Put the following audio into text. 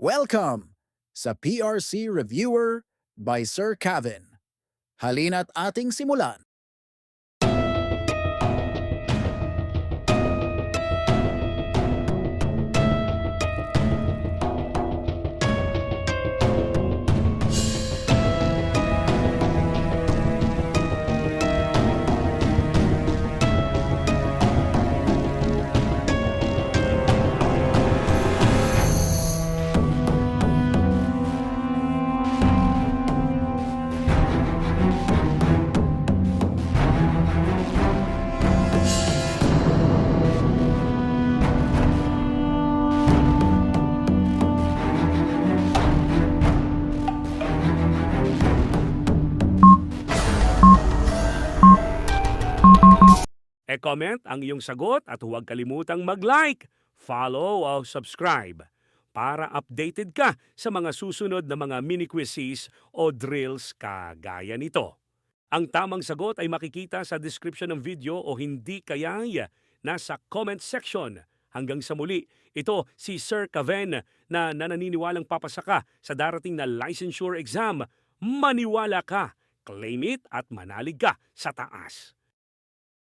Welcome sa PRC Reviewer by Sir Kevin. Halina't ating simulan. E-comment ang iyong sagot at huwag kalimutang mag-like, follow o subscribe para updated ka sa mga susunod na mga mini quizzes o drills kagaya nito. Ang tamang sagot ay makikita sa description ng video o hindi kaya'y nasa comment section. Hanggang sa muli, ito si Sir Kevin na nananiniwalang papasa ka sa darating na licensure exam. Maniwala ka, claim it at manalig ka sa taas.